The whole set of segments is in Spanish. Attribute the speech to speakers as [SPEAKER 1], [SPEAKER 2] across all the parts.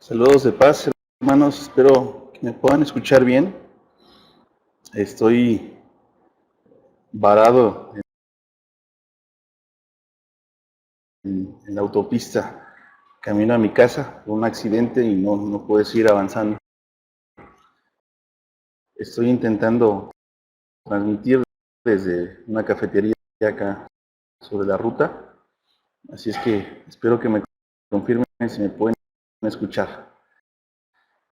[SPEAKER 1] Saludos de paz, hermanos. Espero que me puedan escuchar bien. Estoy varado en la autopista, camino a mi casa por un accidente y no puedo seguir avanzando. Estoy intentando transmitir desde una cafetería acá sobre la ruta, así es que espero que me confirmen si me pueden escuchar.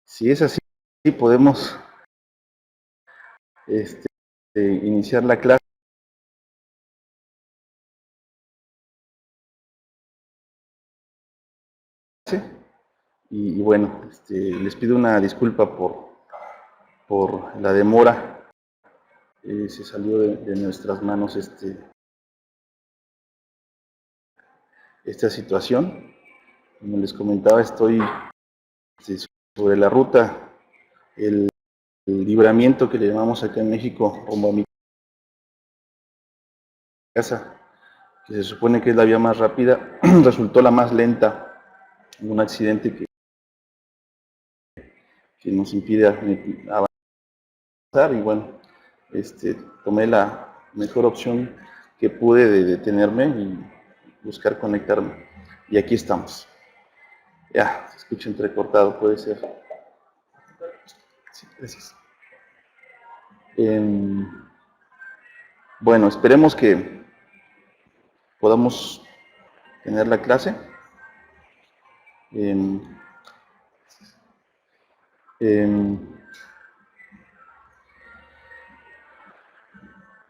[SPEAKER 1] Si es así, podemos iniciar la clase. Y bueno, les pido una disculpa por la demora. Se salió de nuestras manos esta situación. Como les comentaba, estoy sobre la ruta, el libramiento que le llamamos acá en México, rumbo a mi casa, que se supone que es la vía más rápida, resultó la más lenta. Un accidente que nos impide avanzar y bueno, tomé la mejor opción que pude de detenerme y buscar conectarme. Y aquí estamos. Ya, se escucha entrecortado, puede ser. Sí, gracias. Bueno, esperemos que podamos tener la clase.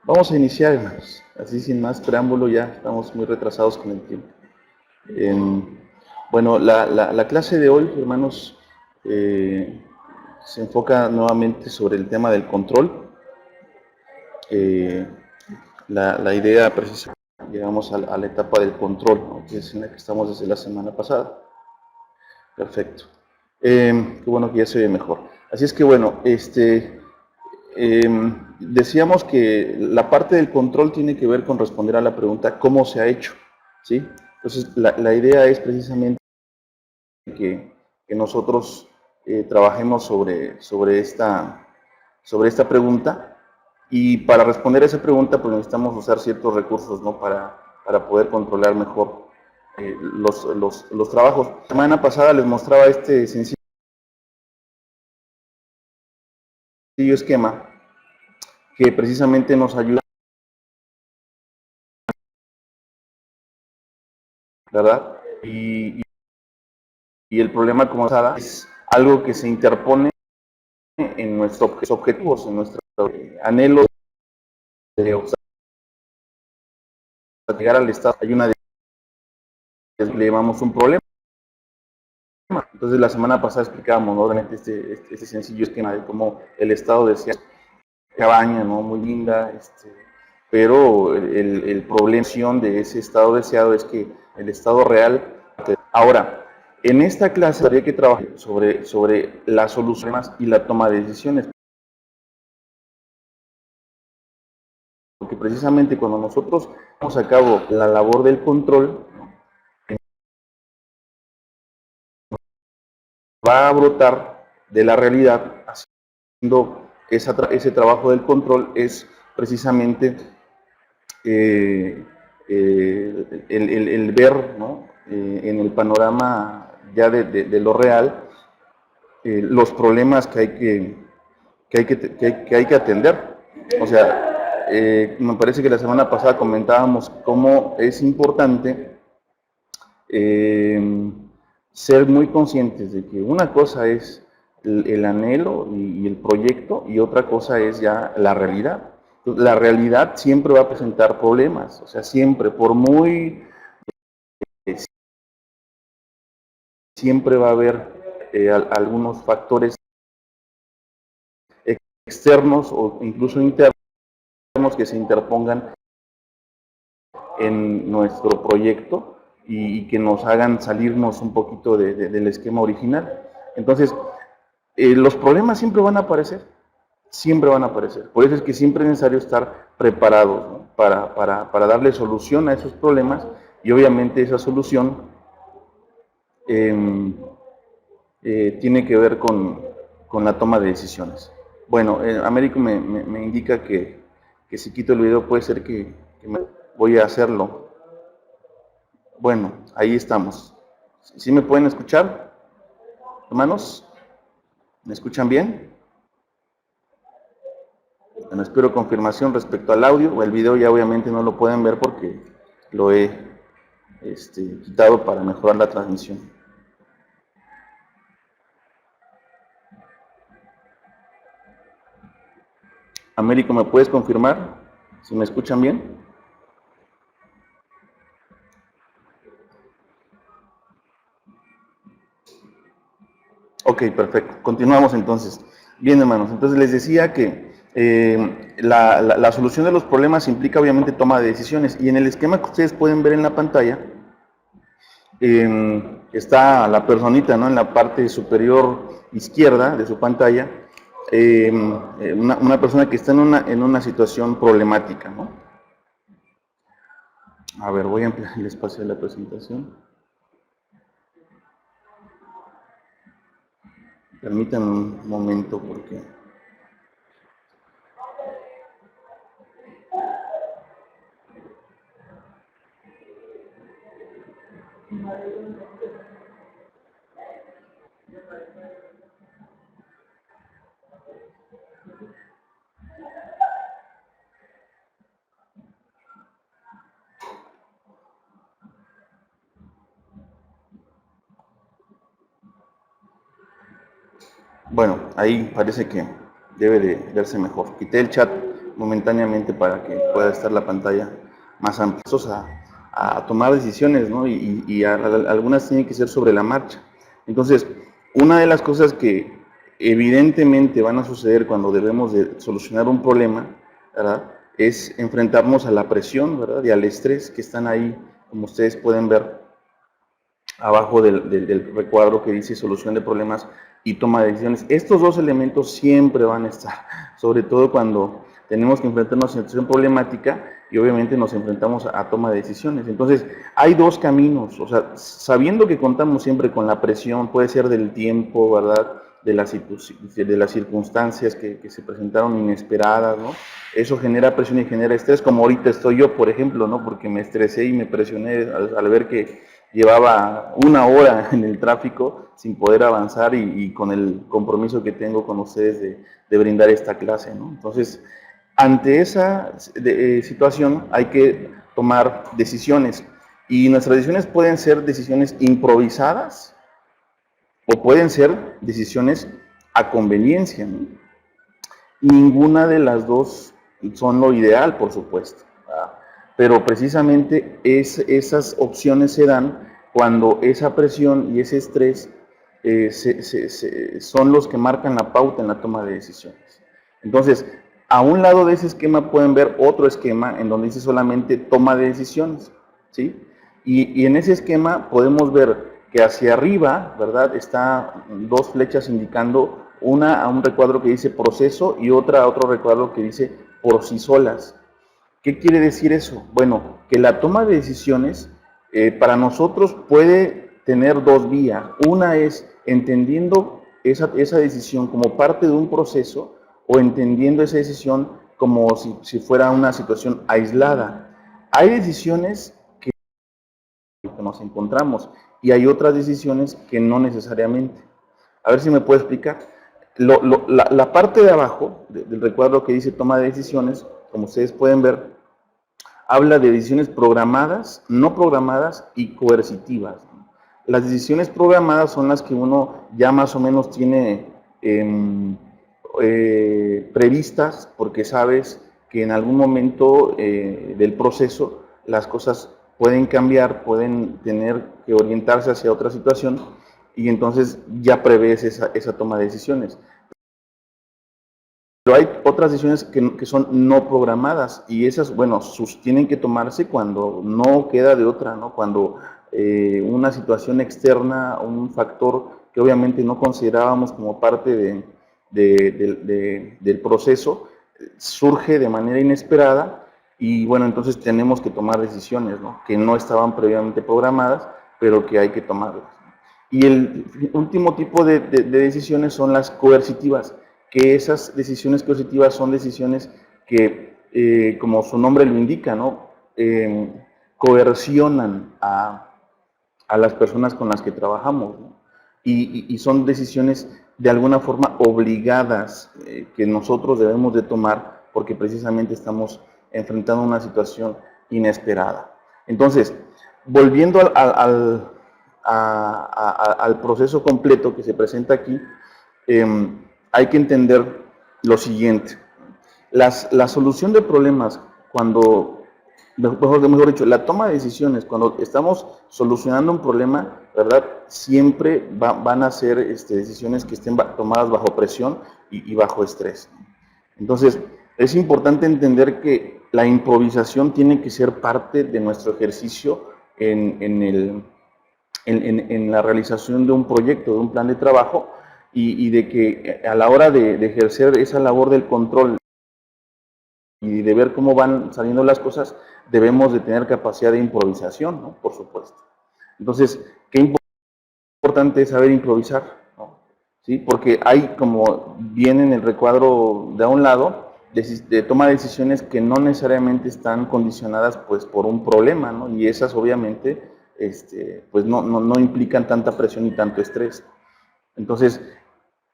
[SPEAKER 1] Vamos a iniciar, hermanos. Así sin más preámbulo, ya estamos muy retrasados con el tiempo. Bueno, la clase de hoy, hermanos, se enfoca nuevamente sobre el tema del control. La idea precisa, llegamos a la etapa del control, ¿no? Que es en la que estamos desde la semana pasada. Perfecto. Qué bueno que ya se ve mejor. Así es que bueno, decíamos que la parte del control tiene que ver con responder a la pregunta ¿cómo se ha hecho? ¿Sí? Entonces, la idea es precisamente que nosotros trabajemos sobre esta pregunta, y para responder a esa pregunta pues necesitamos usar ciertos recursos, ¿no? para poder controlar mejor los trabajos. La semana pasada les mostraba este sencillo esquema que precisamente nos ayuda, ¿verdad? Y el problema, como saben, es algo que se interpone en nuestros objetivos, en nuestros anhelos de llegar al estado. Hay una le llamamos un problema. Entonces la semana pasada explicábamos, ¿no? Obviamente este sencillo esquema de cómo el estado decía cabaña, ¿no? Muy linda, pero el problema de ese estado deseado es que el estado real. Ahora, en esta clase habría que trabajar sobre las soluciones y la toma de decisiones, porque precisamente cuando nosotros llevamos a cabo la labor del control, va a brotar de la realidad, haciendo ese trabajo del control es precisamente el ver, ¿no? En el panorama ya de lo real, los problemas que hay que atender. O sea, me parece que la semana pasada comentábamos cómo es importante ser muy conscientes de que una cosa es el anhelo y el proyecto, y otra cosa es ya la realidad. La realidad siempre va a presentar problemas, o sea, siempre, por muy, siempre va a haber algunos factores externos o incluso internos que se interpongan en nuestro proyecto y que nos hagan salirnos un poquito del esquema original. Entonces, los problemas siempre van a aparecer, siempre van a aparecer. Por eso es que siempre es necesario estar preparados, ¿no? para darle solución a esos problemas, y obviamente esa solución tiene que ver con la toma de decisiones. Bueno, Américo me indica que si quito el video puede ser que voy a hacerlo. Bueno, ahí estamos. ¿Sí me pueden escuchar, hermanos? ¿Me escuchan bien? Bueno, espero confirmación respecto al audio. El video ya obviamente no lo pueden ver porque lo he quitado para mejorar la transmisión. Américo, ¿me puedes confirmar si me escuchan bien? Ok, perfecto. Continuamos entonces. Bien, hermanos, entonces les decía que la solución de los problemas implica obviamente toma de decisiones, y en el esquema que ustedes pueden ver en la pantalla está la personita, ¿no? En la parte superior izquierda de su pantalla, una persona que está en una situación problemática, ¿no? A ver, voy a ampliar el espacio de la presentación. Permítanme un momento porque... Bueno, ahí parece que debe de verse mejor. Quité el chat momentáneamente para que pueda estar la pantalla más amplia. A tomar decisiones, ¿no? Algunas tienen que ser sobre la marcha. Entonces, una de las cosas que evidentemente van a suceder cuando debemos de solucionar un problema, ¿verdad?, es enfrentarnos a la presión, ¿verdad?, y al estrés que están ahí, como ustedes pueden ver abajo del recuadro que dice solución de problemas y toma de decisiones. Estos dos elementos siempre van a estar, sobre todo cuando tenemos que enfrentarnos a una situación problemática y obviamente nos enfrentamos a toma de decisiones. Entonces, hay dos caminos, o sea, sabiendo que contamos siempre con la presión, puede ser del tiempo, ¿verdad?, de las circunstancias que se presentaron inesperadas, ¿no? Eso genera presión y genera estrés, como ahorita estoy yo, por ejemplo, ¿no?, porque me estresé y me presioné al ver que llevaba una hora en el tráfico sin poder avanzar y con el compromiso que tengo con ustedes de brindar esta clase, ¿no? Entonces, ante esa situación hay que tomar decisiones, y nuestras decisiones pueden ser decisiones improvisadas o pueden ser decisiones a conveniencia, ¿no? Ninguna de las dos son lo ideal, por supuesto, ¿verdad? Pero precisamente esas opciones se dan cuando esa presión y ese estrés son los que marcan la pauta en la toma de decisiones. Entonces, a un lado de ese esquema pueden ver otro esquema en donde dice solamente toma de decisiones, ¿sí? Y en ese esquema podemos ver que hacia arriba, ¿verdad?, está dos flechas indicando, una a un recuadro que dice proceso y otra a otro recuadro que dice por sí solas. ¿Qué quiere decir eso? Bueno, que la toma de decisiones para nosotros puede tener dos vías. Una es entendiendo esa decisión como parte de un proceso, o entendiendo esa decisión como si fuera una situación aislada. Hay decisiones que nos encontramos y hay otras decisiones que no necesariamente. A ver si me puedo explicar. La parte de abajo del recuadro que dice toma de decisiones, como ustedes pueden ver, habla de decisiones programadas, no programadas y coercitivas. Las decisiones programadas son las que uno ya más o menos tiene previstas, porque sabes que en algún momento del proceso las cosas pueden cambiar, pueden tener que orientarse hacia otra situación, y entonces ya prevés esa toma de decisiones. Pero hay otras decisiones que son no programadas, y esas, bueno, tienen que tomarse cuando no queda de otra, ¿no? Cuando una situación externa, un factor que obviamente no considerábamos como parte del proceso, surge de manera inesperada, y bueno, entonces tenemos que tomar decisiones, ¿no?, que no estaban previamente programadas, pero que hay que tomarlas. Y el último tipo de decisiones son las coercitivas, que esas decisiones coercitivas son decisiones que, como su nombre lo indica, ¿no? Coercionan a las personas con las que trabajamos, ¿no? Y son decisiones de alguna forma obligadas que nosotros debemos de tomar porque precisamente estamos enfrentando una situación inesperada. Entonces, volviendo al proceso completo que se presenta aquí, hay que entender lo siguiente. La solución de problemas, cuando, mejor dicho, la toma de decisiones, cuando estamos solucionando un problema, ¿verdad? Siempre van a ser decisiones que estén tomadas bajo presión y bajo estrés. Entonces, es importante entender que la improvisación tiene que ser parte de nuestro ejercicio en la realización de un proyecto, de un plan de trabajo, y de que a la hora de ejercer esa labor del control y de ver cómo van saliendo las cosas, debemos de tener capacidad de improvisación, ¿no? Por supuesto. Entonces, qué importante es saber improvisar, ¿no? ¿Sí? Porque hay, como viene en el recuadro de a un lado, de toma de decisiones que no necesariamente están condicionadas pues por un problema, ¿no? Y esas obviamente pues no implican tanta presión y tanto estrés. Entonces,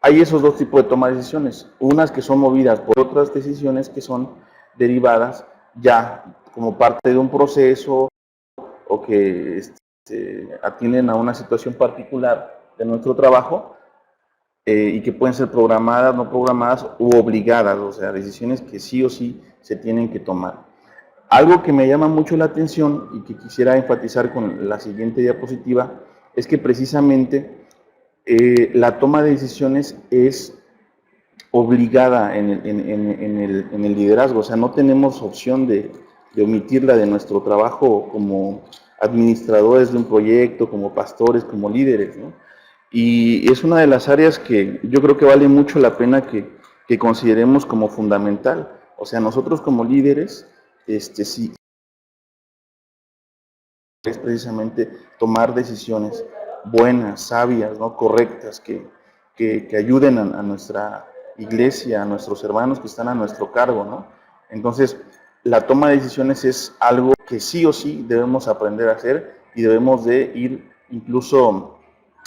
[SPEAKER 1] hay esos dos tipos de toma de decisiones, unas que son movidas por otras decisiones que son derivadas ya como parte de un proceso o que atienden a una situación particular de nuestro trabajo y que pueden ser programadas, no programadas u obligadas, o sea, decisiones que sí o sí se tienen que tomar. Algo que me llama mucho la atención y que quisiera enfatizar con la siguiente diapositiva es que precisamente la toma de decisiones es obligada en el liderazgo, o sea, no tenemos opción de omitirla de nuestro trabajo como administradores de un proyecto, como pastores, como líderes, ¿no? Y es una de las áreas que yo creo que vale mucho la pena que consideremos como fundamental. O sea, nosotros como líderes, sí, es precisamente tomar decisiones buenas, sabias, ¿no? Correctas, que ayuden a nuestra iglesia, a nuestros hermanos que están a nuestro cargo, ¿no? Entonces, la toma de decisiones es algo que sí o sí debemos aprender a hacer y debemos de ir incluso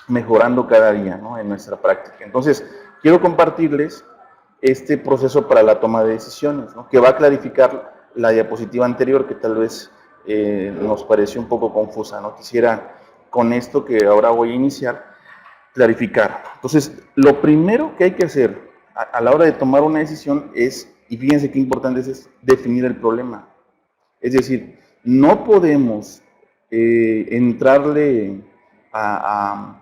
[SPEAKER 1] mejorando cada día, ¿no? En nuestra práctica. Entonces, quiero compartirles este proceso para la toma de decisiones, ¿no? Que va a clarificar la diapositiva anterior que tal vez nos pareció un poco confusa, ¿no? Quisiera con esto que ahora voy a iniciar, clarificar. Entonces, lo primero que hay que hacer a la hora de tomar una decisión es, y fíjense qué importante es definir el problema. Es decir, no podemos entrarle a,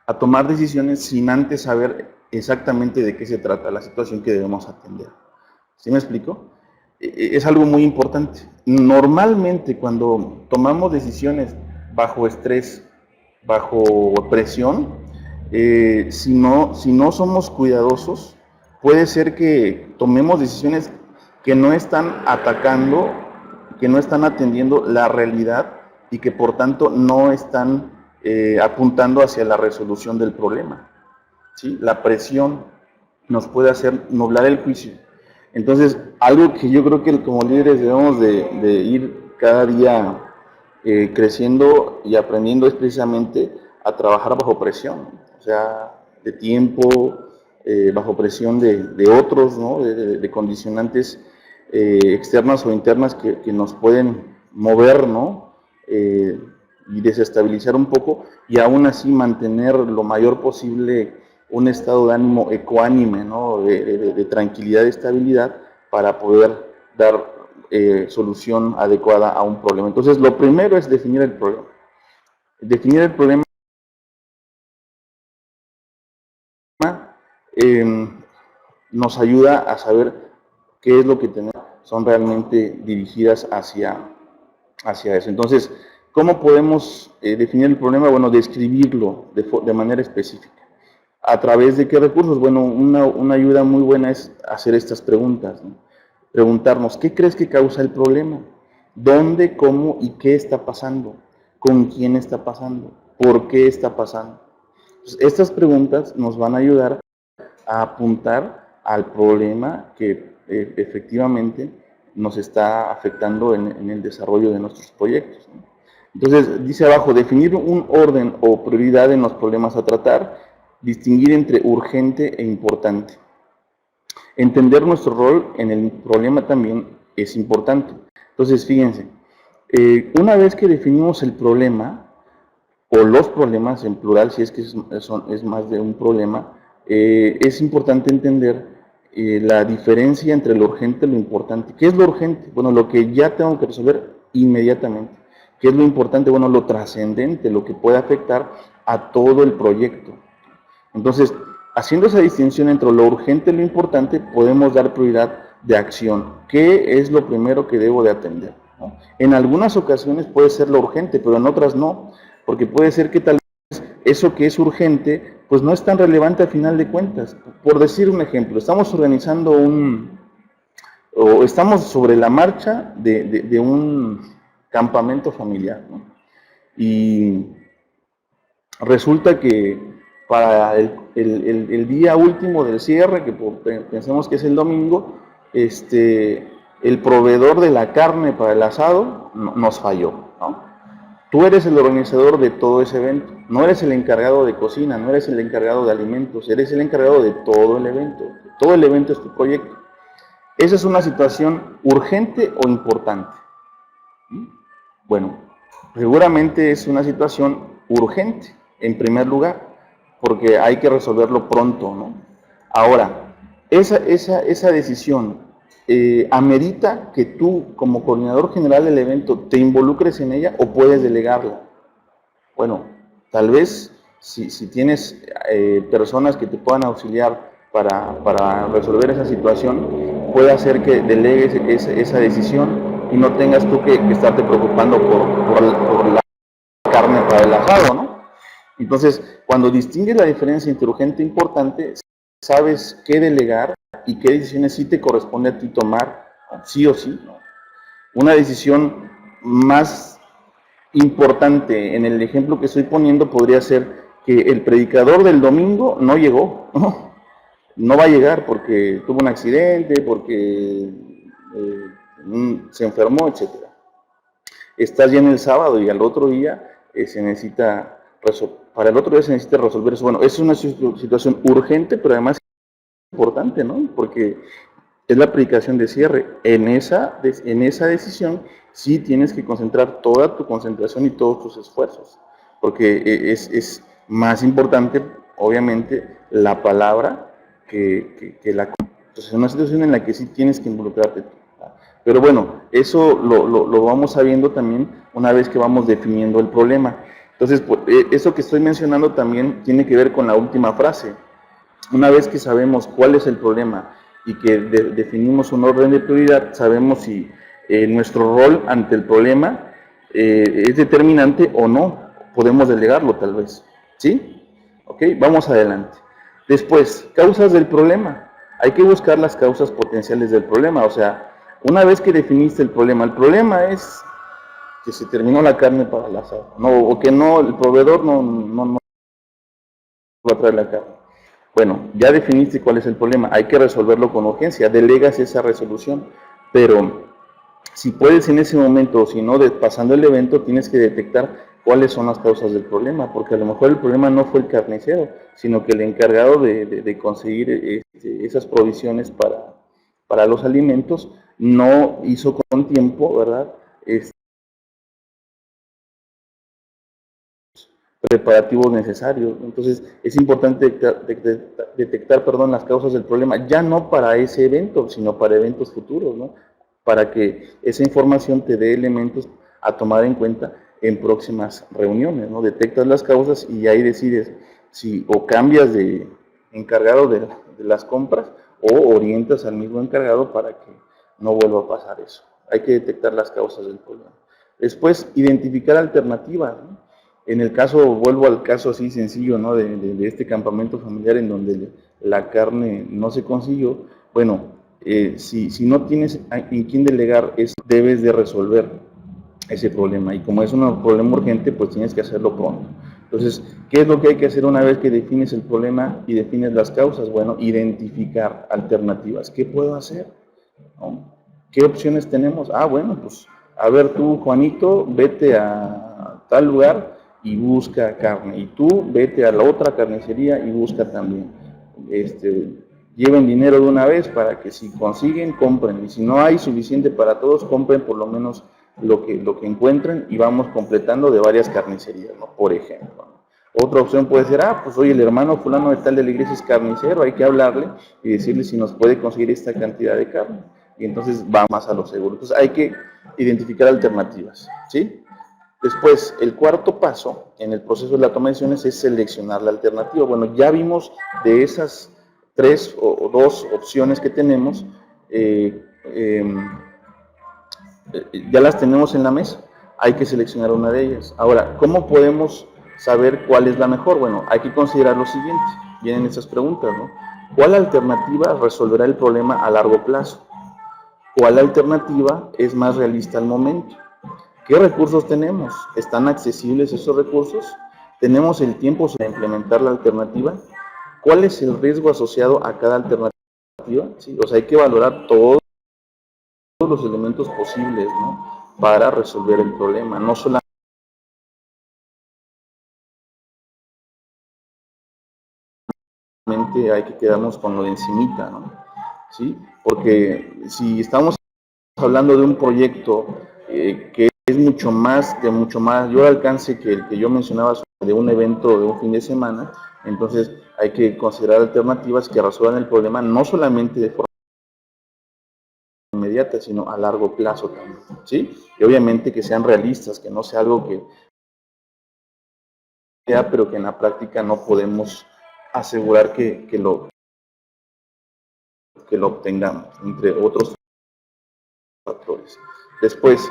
[SPEAKER 1] a tomar decisiones sin antes saber exactamente de qué se trata la situación que debemos atender. ¿Sí me explico? Es algo muy importante. Normalmente cuando tomamos decisiones bajo estrés, bajo presión, si no somos cuidadosos, puede ser que tomemos decisiones que no están atacando, que no están atendiendo la realidad y que por tanto no están apuntando hacia la resolución del problema. ¿Sí? La presión nos puede hacer nublar el juicio. Entonces, algo que yo creo que como líderes debemos de ir cada día creciendo y aprendiendo es precisamente a trabajar bajo presión, o sea, de tiempo, bajo presión de otros, ¿no? De condicionantes externas o internas que nos pueden mover, ¿no? Y desestabilizar un poco y aún así mantener lo mayor posible un estado de ánimo ecuánime, ¿no? De tranquilidad y estabilidad para poder dar solución adecuada a un problema. Entonces, lo primero es definir el problema. Definir el problema eh, nos ayuda a saber qué es lo que tenemos, son realmente dirigidas hacia eso. Entonces, ¿cómo podemos definir el problema? Bueno, describirlo de manera específica. ¿A través de qué recursos? Bueno, una ayuda muy buena es hacer estas preguntas, ¿no? Preguntarnos, ¿qué crees que causa el problema? ¿Dónde, cómo y qué está pasando? ¿Con quién está pasando? ¿Por qué está pasando? Pues estas preguntas nos van a ayudar a apuntar al problema que efectivamente nos está afectando en el desarrollo de nuestros proyectos, ¿no? Entonces, dice abajo, definir un orden o prioridad en los problemas a tratar, distinguir entre urgente e importante. Entender nuestro rol en el problema también es importante. Entonces, fíjense, una vez que definimos el problema, o los problemas en plural, si es que es más de un problema, es importante entender la diferencia entre lo urgente y lo importante. ¿Qué es lo urgente? Bueno, lo que ya tengo que resolver inmediatamente. ¿Qué es lo importante? Bueno, lo trascendente, lo que puede afectar a todo el proyecto. Entonces, haciendo esa distinción entre lo urgente y lo importante, podemos dar prioridad de acción. ¿Qué es lo primero que debo de atender? ¿No? En algunas ocasiones puede ser lo urgente, pero en otras no, porque puede ser que tal vez eso que es urgente, pues no es tan relevante a final de cuentas. Por decir un ejemplo, estamos organizando o estamos sobre la marcha de un campamento familiar, ¿no? Y resulta que para el día último del cierre, que pensemos que es el domingo, el proveedor de la carne para el asado nos falló, ¿no? Tú eres el organizador de todo ese evento, no eres el encargado de cocina, no eres el encargado de alimentos, eres el encargado de todo el evento. Todo el evento es tu proyecto. ¿Esa es una situación urgente o importante? Bueno, seguramente es una situación urgente, en primer lugar, porque hay que resolverlo pronto, ¿no? Ahora, esa decisión amerita que tú, como coordinador general del evento, te involucres en ella o puedes delegarla. Bueno, tal vez si tienes personas que te puedan auxiliar para resolver esa situación, puede hacer que delegues esa decisión y no tengas tú que estarte preocupando por la carne para el asado, ¿no? Entonces, cuando distingues la diferencia entre urgente e importante, sabes qué delegar y qué decisiones sí te corresponde a ti tomar, sí o sí, ¿no? Una decisión más importante en el ejemplo que estoy poniendo podría ser que el predicador del domingo no llegó, ¿no? No va a llegar porque tuvo un accidente, porque se enfermó, etcétera. Estás ya en el sábado y al otro día se necesita para el otro día se necesita resolver eso. Bueno, es una situación urgente, pero además importante, ¿no? Porque es la predicación de cierre. En esa decisión sí tienes que concentrar toda tu concentración y todos tus esfuerzos, porque es más importante, obviamente, la palabra que la... Entonces, es una situación en la que sí tienes que involucrarte tú. Pero bueno, eso lo vamos sabiendo también una vez que vamos definiendo el problema. Entonces, eso que estoy mencionando también tiene que ver con la última frase. Una vez que sabemos cuál es el problema y que definimos un orden de prioridad, sabemos si nuestro rol ante el problema es determinante o no. Podemos delegarlo tal vez. ¿Sí? Ok, vamos adelante. Después, causas del problema. Hay que buscar las causas potenciales del problema. O sea, una vez que definiste el problema es que se terminó la carne para el asado, no, o que no, el proveedor no va a traer la carne. Bueno, ya definiste cuál es el problema, hay que resolverlo con urgencia, delegas esa resolución, pero si puedes en ese momento, o si no, pasando el evento, tienes que detectar cuáles son las causas del problema, porque a lo mejor el problema no fue el carnicero, sino que el encargado de conseguir esas provisiones para los alimentos no hizo con tiempo, ¿verdad? Preparativos necesarios. Entonces, es importante detectar las causas del problema, ya no para ese evento, sino para eventos futuros, ¿no? Para que esa información te dé elementos a tomar en cuenta en próximas reuniones, ¿no? Detectas las causas y ahí decides si o cambias de encargado de las compras o orientas al mismo encargado para que no vuelva a pasar eso. Hay que detectar las causas del problema. Después, identificar alternativas, ¿no? En el caso, vuelvo al caso así sencillo, ¿no? De este campamento familiar en donde la carne no se consiguió. Bueno, si no tienes en quién delegar, debes de resolver ese problema. Y como es un problema urgente, pues tienes que hacerlo pronto. Entonces, ¿qué es lo que hay que hacer una vez que defines el problema y defines las causas? Bueno, identificar alternativas. ¿Qué puedo hacer? ¿No? ¿Qué opciones tenemos? Ah, bueno, pues, a ver tú, Juanito, vete a tal lugar y busca carne. Y tú, vete a la otra carnicería y busca también. Lleven dinero de una vez para que si consiguen, compren. Y si no hay suficiente para todos, compren por lo menos lo que encuentren y vamos completando de varias carnicerías, ¿no? Por ejemplo, ¿no? Otra opción puede ser, pues oye, el hermano fulano de tal de la iglesia es carnicero, hay que hablarle y decirle si nos puede conseguir esta cantidad de carne. Y entonces va más a lo seguro. Entonces hay que identificar alternativas, ¿sí? Después, el cuarto paso en el proceso de la toma de decisiones es seleccionar la alternativa. Bueno, ya vimos de esas tres o dos opciones que tenemos, ya las tenemos en la mesa, hay que seleccionar una de ellas. Ahora, ¿cómo podemos saber cuál es la mejor? Bueno, hay que considerar lo siguiente, vienen esas preguntas, ¿no? ¿Cuál alternativa resolverá el problema a largo plazo? ¿Cuál alternativa es más realista al momento? ¿Qué recursos tenemos? ¿Están accesibles esos recursos? ¿Tenemos el tiempo para implementar la alternativa? ¿Cuál es el riesgo asociado a cada alternativa? ¿Sí? O sea, hay que valorar todos los elementos posibles, ¿no? Para resolver el problema, no solamente hay que quedarnos con lo de encimita, ¿no? ¿Sí? Porque si estamos hablando de un proyecto que es de mucho mayor alcance que el que yo mencionaba de un evento de un fin de semana, entonces hay que considerar alternativas que resuelvan el problema no solamente de forma inmediata, sino a largo plazo también, ¿sí? Y obviamente que sean realistas, que no sea algo que sea, pero que en la práctica no podemos asegurar que lo obtengamos, entre otros factores. Después,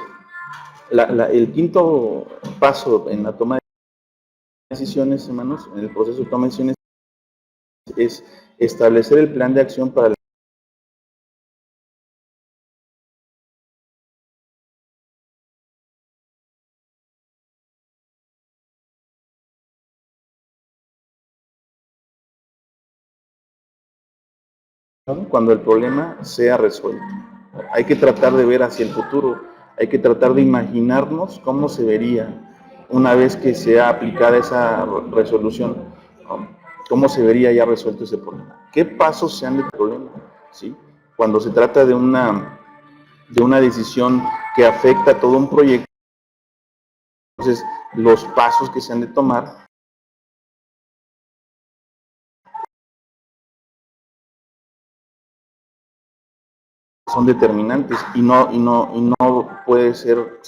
[SPEAKER 1] el quinto paso en la toma de decisiones, hermanos, en el proceso de toma de decisiones, es establecer el plan de acción para la cuando el problema sea resuelto. Hay que tratar de ver hacia el futuro, hay que tratar de imaginarnos cómo se vería una vez que sea aplicada esa resolución, ¿no? Cómo se vería ya resuelto ese problema. ¿Qué pasos se han de problema? ¿Sí? Cuando se trata de una decisión que afecta a todo un proyecto, entonces los pasos que se han de tomar son determinantes y no puede ser,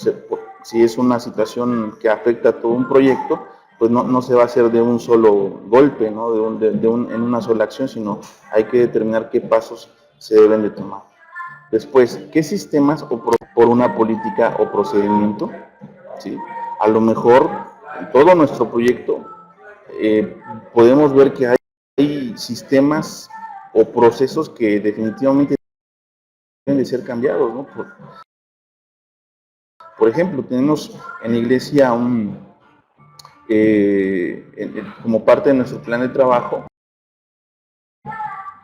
[SPEAKER 1] si es una situación que afecta a todo un proyecto, pues no se va a hacer de un solo golpe, ¿no? En una sola acción, sino hay que determinar qué pasos se deben de tomar. Después, ¿qué sistemas o por una política o procedimiento? ¿Sí? A lo mejor en todo nuestro proyecto podemos ver que hay sistemas o procesos que definitivamente deben de ser cambiados, ¿no? Por ejemplo, tenemos en la iglesia como parte de nuestro plan de trabajo,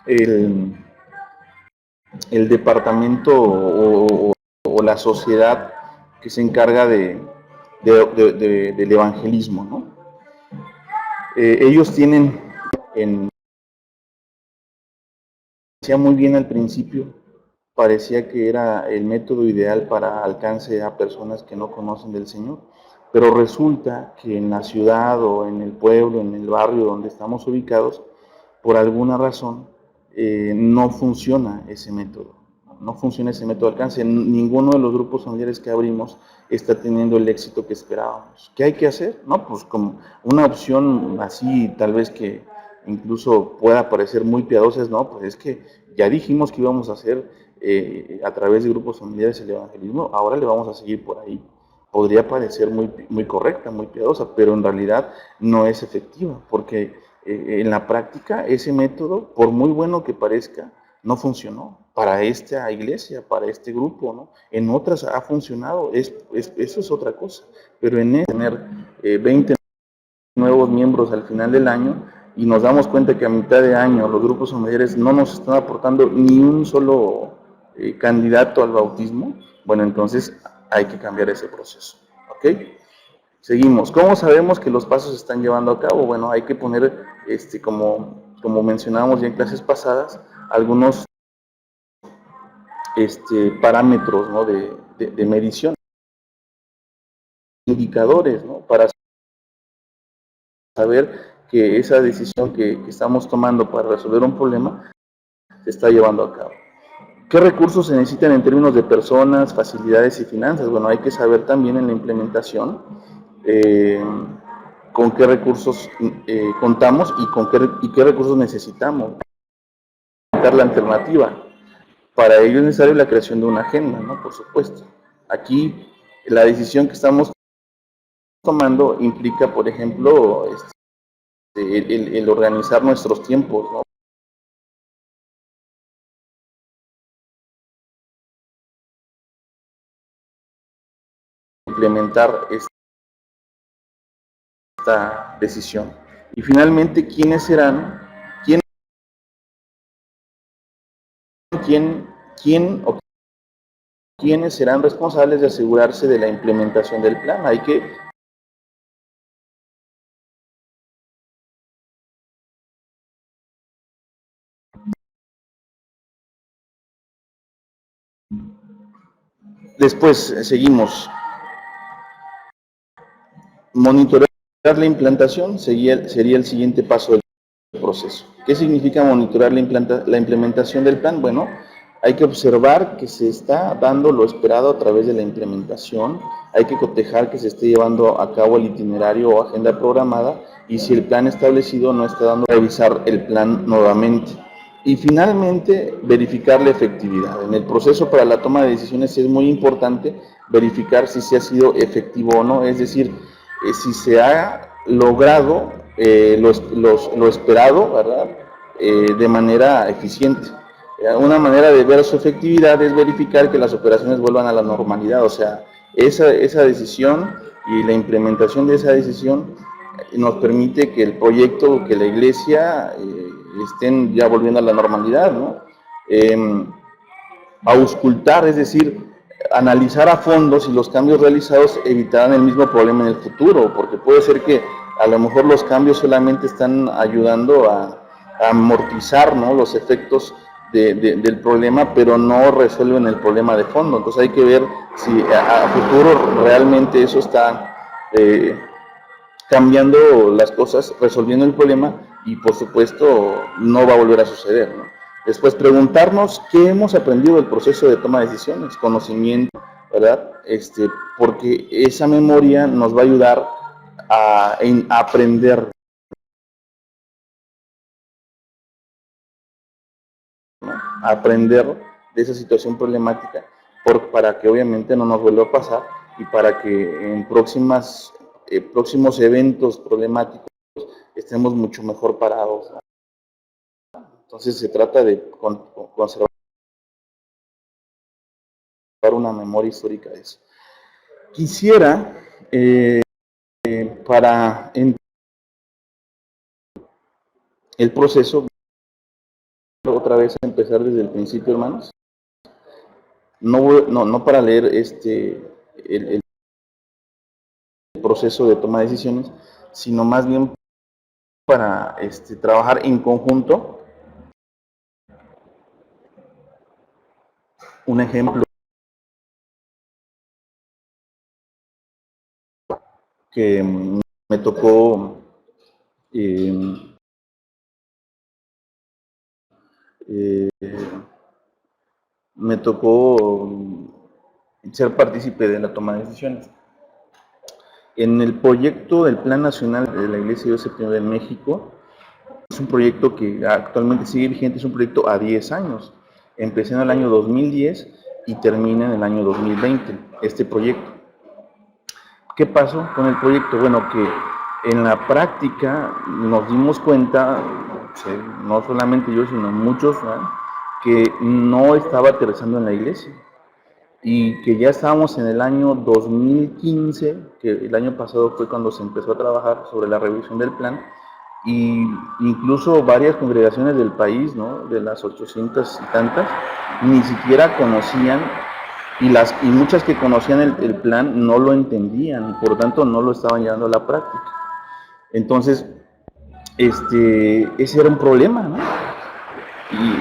[SPEAKER 1] el, el departamento o la sociedad que se encarga del evangelismo, ¿no? Ellos tienen, decía muy bien al principio, parecía que era el método ideal para alcance a personas que no conocen del Señor, pero resulta que en la ciudad o en el pueblo, en el barrio donde estamos ubicados, por alguna razón no funciona ese método. No funciona ese método de alcance. Ninguno de los grupos familiares que abrimos está teniendo el éxito que esperábamos. ¿Qué hay que hacer? No, pues como una opción así, tal vez que incluso pueda parecer muy piadosa, no, pues es que ya dijimos que íbamos a hacer a través de grupos familiares el evangelismo, ahora le vamos a seguir por ahí. Podría parecer muy correcta, muy piadosa, pero en realidad no es efectiva, porque en la práctica ese método, por muy bueno que parezca, no funcionó para esta iglesia, para este grupo, ¿no? En otras ha funcionado, eso es otra cosa, pero en tener 20 nuevos miembros al final del año y nos damos cuenta que a mitad de año los grupos familiares no nos están aportando ni un solo candidato al bautismo, bueno, entonces hay que cambiar ese proceso, ¿ok? Seguimos. ¿Cómo sabemos que los pasos se están llevando a cabo? Bueno, hay que poner, como mencionábamos ya en clases pasadas, algunos parámetros, ¿no?, de medición, indicadores, ¿no?, para saber que esa decisión que estamos tomando para resolver un problema se está llevando a cabo. ¿Qué recursos se necesitan en términos de personas, facilidades y finanzas? Bueno, hay que saber también en la implementación con qué recursos contamos y qué recursos necesitamos. La alternativa. Para ello es necesaria la creación de una agenda, ¿no? Por supuesto. Aquí la decisión que estamos tomando implica, por ejemplo, el organizar nuestros tiempos, ¿no? Implementar esta decisión. Y finalmente, ¿quiénes serán? ¿Quiénes serán responsables de asegurarse de la implementación del plan? Hay que después seguimos. Monitorear la implantación sería el siguiente paso del proceso. ¿Qué significa monitorear la implementación del plan? Bueno, hay que observar que se está dando lo esperado a través de la implementación, hay que cotejar que se esté llevando a cabo el itinerario o agenda programada y si el plan establecido no está dando, revisar el plan nuevamente. Y finalmente, verificar la efectividad. En el proceso para la toma de decisiones es muy importante verificar si se ha sido efectivo o no, es decir, si se ha logrado lo esperado, ¿verdad? De manera eficiente. Una manera de ver su efectividad es verificar que las operaciones vuelvan a la normalidad, o sea, esa decisión y la implementación de esa decisión nos permite que el proyecto, que la iglesia estén ya volviendo a la normalidad, ¿no? Auscultar, es decir, analizar a fondo si los cambios realizados evitarán el mismo problema en el futuro, porque puede ser que a lo mejor los cambios solamente están ayudando a amortizar, ¿no?, los efectos del problema, pero no resuelven el problema de fondo. Entonces hay que ver si a futuro realmente eso está cambiando las cosas, resolviendo el problema y por supuesto no va a volver a suceder, ¿no? Después preguntarnos qué hemos aprendido del proceso de toma de decisiones, conocimiento, ¿verdad? Porque esa memoria nos va a ayudar a aprender, ¿no?, a aprender de esa situación problemática para que obviamente no nos vuelva a pasar y para que en próximos eventos problemáticos estemos mucho mejor parados, ¿no? Entonces se trata de conservar una memoria histórica de eso. Quisiera, para el proceso, otra vez empezar desde el principio, hermanos. No para leer el proceso de toma de decisiones, sino más bien para trabajar en conjunto. Un ejemplo que me tocó ser partícipe de la toma de decisiones. En el proyecto del Plan Nacional de la Iglesia de Dios Séptimo de México, es un proyecto que actualmente sigue vigente, es un proyecto a 10 años. Empecé en el año 2010 y termina en el año 2020 este proyecto. ¿Qué pasó con el proyecto? Bueno, que en la práctica nos dimos cuenta, no solamente yo, sino muchos, ¿no?, que no estaba aterrizando en la iglesia. y que ya estábamos en el año 2015, que el año pasado fue cuando se empezó a trabajar sobre la revisión del plan, y incluso varias congregaciones del país, ¿no? De las 800 y tantas, ni siquiera conocían, y muchas que conocían el plan no lo entendían, y por lo tanto no lo estaban llevando a la práctica. Entonces, ese era un problema, ¿no?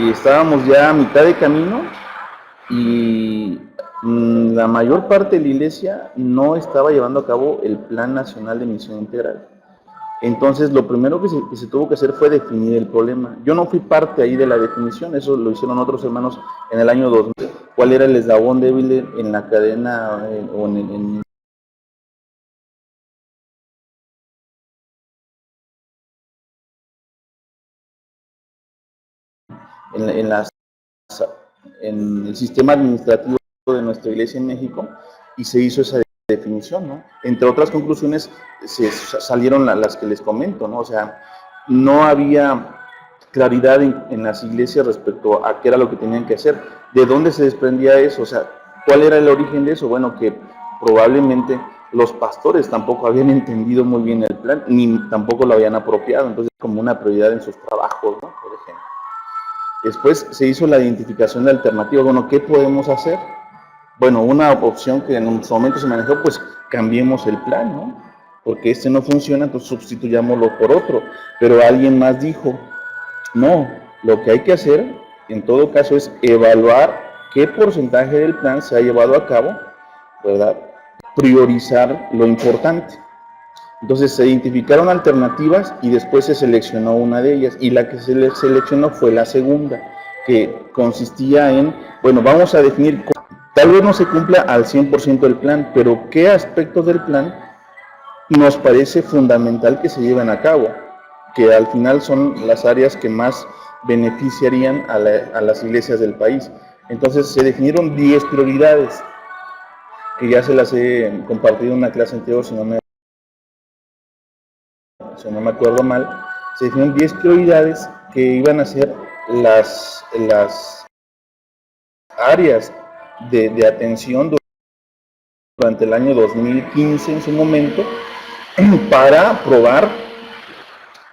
[SPEAKER 1] Y estábamos ya a mitad de camino y la mayor parte de la iglesia no estaba llevando a cabo el Plan Nacional de Misión Integral. Entonces, lo primero que se tuvo que hacer fue definir el problema. Yo no fui parte ahí de la definición, eso lo hicieron otros hermanos en el año 2000. ¿Cuál era el eslabón débil en la cadena o en las en el sistema administrativo de nuestra iglesia en México, y se hizo esa definición, ¿no? Entre otras conclusiones salieron las que les comento, ¿no? O sea, no había claridad en las iglesias respecto a qué era lo que tenían que hacer, de dónde se desprendía eso, o sea, cuál era el origen de eso. Bueno, que probablemente los pastores tampoco habían entendido muy bien el plan, ni tampoco lo habían apropiado, entonces como una prioridad en sus trabajos, ¿no? Por ejemplo. Después se hizo la identificación de alternativas. Bueno, ¿qué podemos hacer? Bueno, una opción que en su momento se manejó, pues cambiemos el plan, ¿no? Porque este no funciona, entonces sustituyámoslo por otro. Pero alguien más dijo, no, lo que hay que hacer en todo caso es evaluar qué porcentaje del plan se ha llevado a cabo, ¿verdad? Priorizar lo importante. Entonces se identificaron alternativas y después se seleccionó una de ellas, y la que se seleccionó fue la segunda, que consistía en, bueno, vamos a definir, tal vez no se cumpla al 100% el plan, pero qué aspectos del plan nos parece fundamental que se lleven a cabo, que al final son las áreas que más beneficiarían a las iglesias del país. Entonces se definieron 10 prioridades, que ya se las he compartido en una clase anterior, si no me acuerdo mal. Se definieron 10 prioridades que iban a ser las áreas de atención durante el año 2015 en su momento, para probar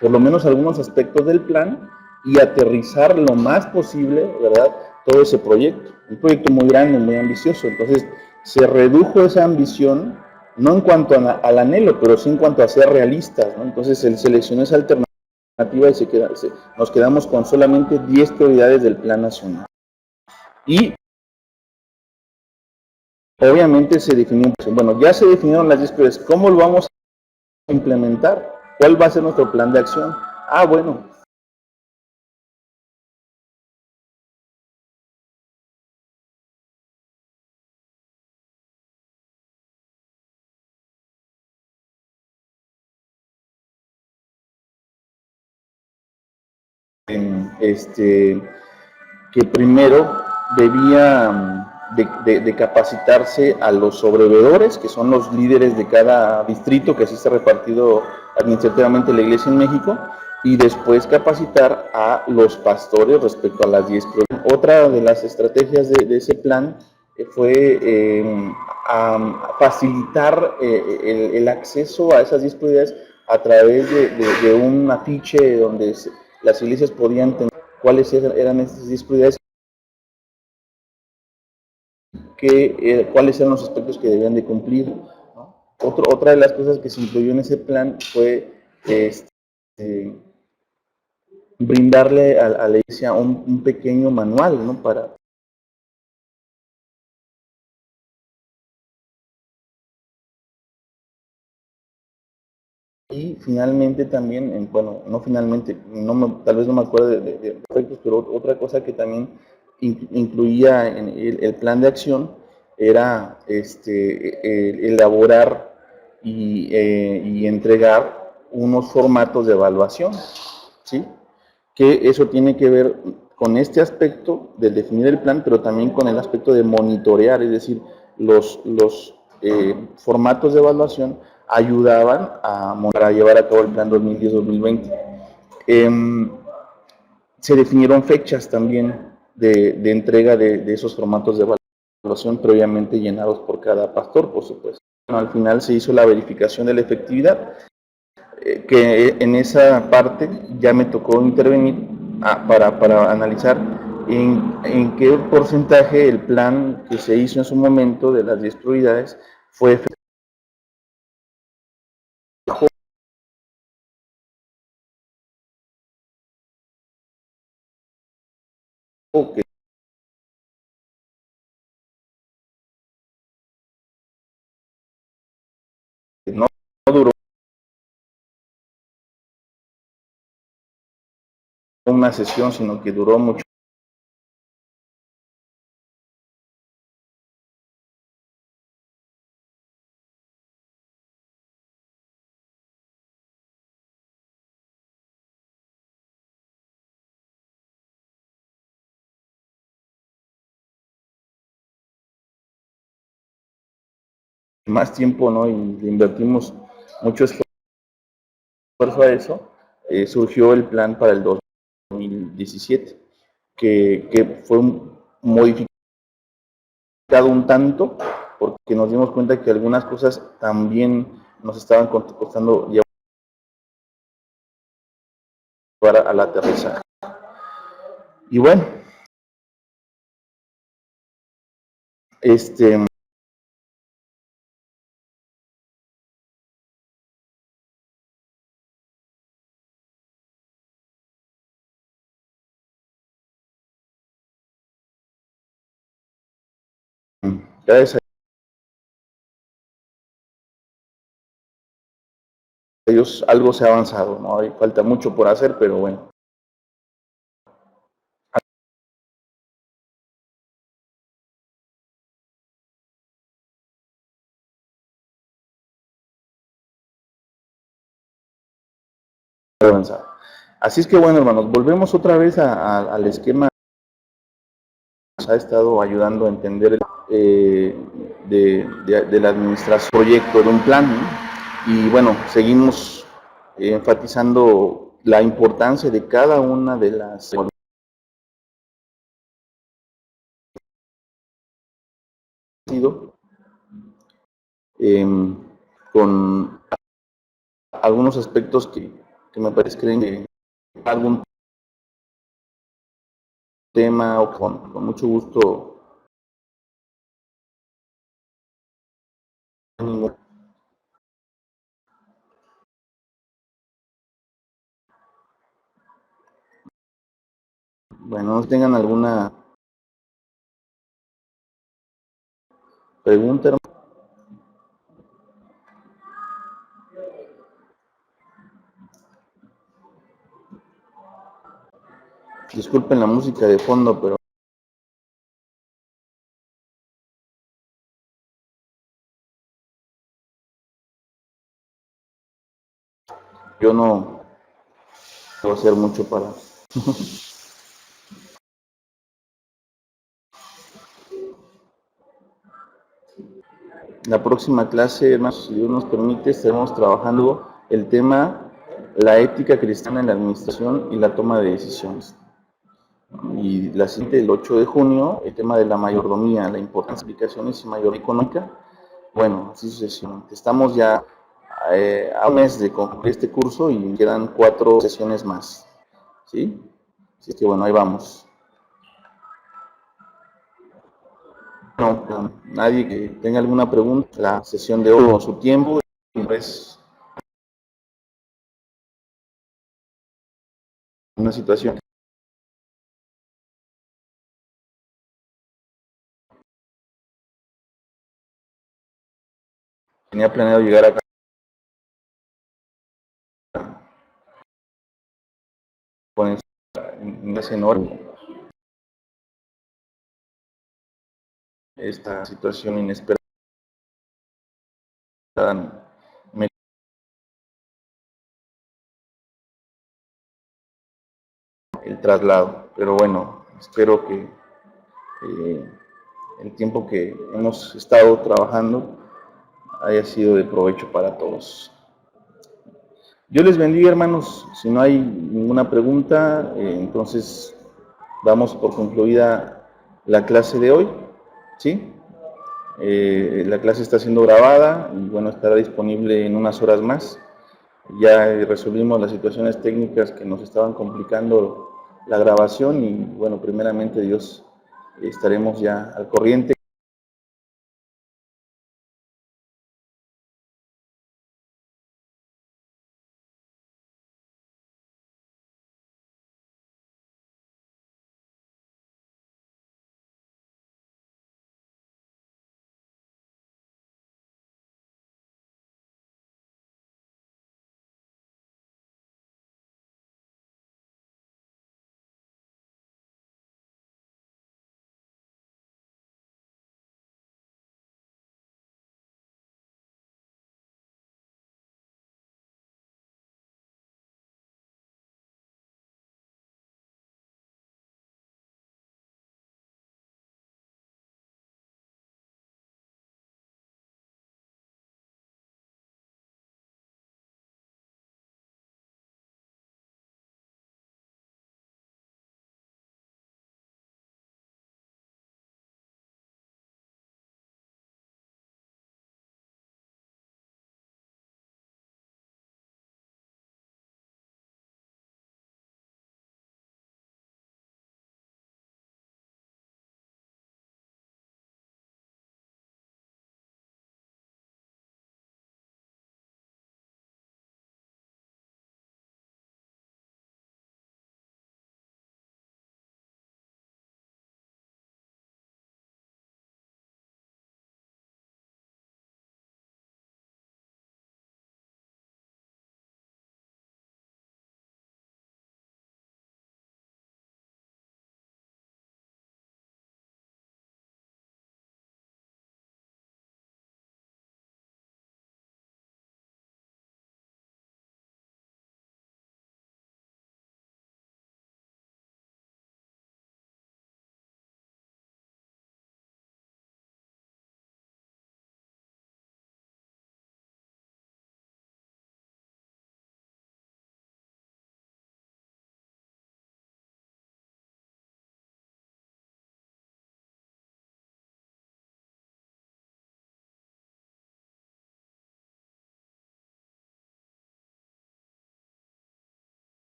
[SPEAKER 1] por lo menos algunos aspectos del plan y aterrizar lo más posible, ¿verdad?, todo ese proyecto. Un proyecto muy grande, muy ambicioso. Entonces, se redujo esa ambición, no en cuanto al anhelo, pero sí en cuanto a ser realistas, ¿no? Entonces, se seleccionó esa alternativa y nos quedamos con solamente 10 prioridades del Plan Nacional. Y obviamente se definió, bueno, ya se definieron las 10 prioridades, ¿cómo lo vamos a implementar? ¿Cuál va a ser nuestro plan de acción? Ah, bueno, que primero debía de capacitarse a los sobrevedores, que son los líderes de cada distrito, que así está repartido administrativamente la iglesia en México, y después capacitar a los pastores respecto a las 10 prioridades. Otra de las estrategias de ese plan fue a facilitar el acceso a esas 10 prioridades a través de un afiche donde las iglesias podían tener cuáles eran esas 10 prioridades, cuáles eran los aspectos que debían de cumplir, ¿no? Otra de las cosas que se incluyó en ese plan fue brindarle a la iglesia un pequeño manual, ¿no?, para y finalmente también, bueno, no finalmente, tal vez no me acuerdo de aspectos, pero otra cosa que también incluía en el plan de acción era elaborar y entregar unos formatos de evaluación, ¿sí? Que eso tiene que ver con este aspecto de definir el plan, pero también con el aspecto de monitorear, es decir, los formatos de evaluación ayudaban a llevar a cabo el plan 2010-2020. Se definieron fechas también de entrega de esos formatos de evaluación. evaluación previamente llenados por cada pastor, por supuesto. Bueno, al final se hizo la verificación de la efectividad, que en esa parte ya me tocó intervenir para analizar en qué porcentaje el plan que se hizo en su momento de las 10 prioridades fue efectivo, que no duró una sesión, sino que duró mucho más tiempo, ¿no? Y le invertimos mucho esfuerzo a eso. Surgió el plan para el 2017, que fue modificado un tanto, porque nos dimos cuenta que algunas cosas también nos estaban costando llevar al aterrizaje. Y bueno, gracias a Dios algo se ha avanzado, ¿no? Hay falta mucho por hacer, pero bueno. Avanzado. Así es que bueno, hermanos, volvemos otra vez al esquema que nos ha estado ayudando a entender de la administración proyecto de un plan, ¿no? Y bueno, seguimos enfatizando la importancia de cada una de las eh, con algunos aspectos que me parece que algún tema o con mucho gusto. Bueno, no tengan alguna pregunta, hermano. Disculpen la música de fondo, pero yo no puedo hacer mucho para... La próxima clase, hermanos, si Dios nos permite, estaremos trabajando el tema la ética cristiana en la administración y la toma de decisiones. Y la siguiente, el 8 de junio, el tema de la mayordomía, la importancia de aplicaciones y mayoría económica. Bueno, así sucesivamente. Estamos ya a un mes de concluir este curso y quedan 4 sesiones más. ¿Sí? Así que bueno, ahí vamos. No, nadie que tenga alguna pregunta, la sesión de hoy con su tiempo y pues una situación. Tenía planeado llegar acá con ese enorme, esta situación inesperada me el traslado, pero bueno, espero que el tiempo que hemos estado trabajando haya sido de provecho para todos. Dios les bendiga, hermanos. Si no hay ninguna pregunta, entonces damos por concluida la clase de hoy. ¿sí? La clase está siendo grabada y bueno, estará disponible en unas horas más. Ya resolvimos las situaciones técnicas que nos estaban complicando la grabación y bueno, primeramente Dios, estaremos ya al corriente.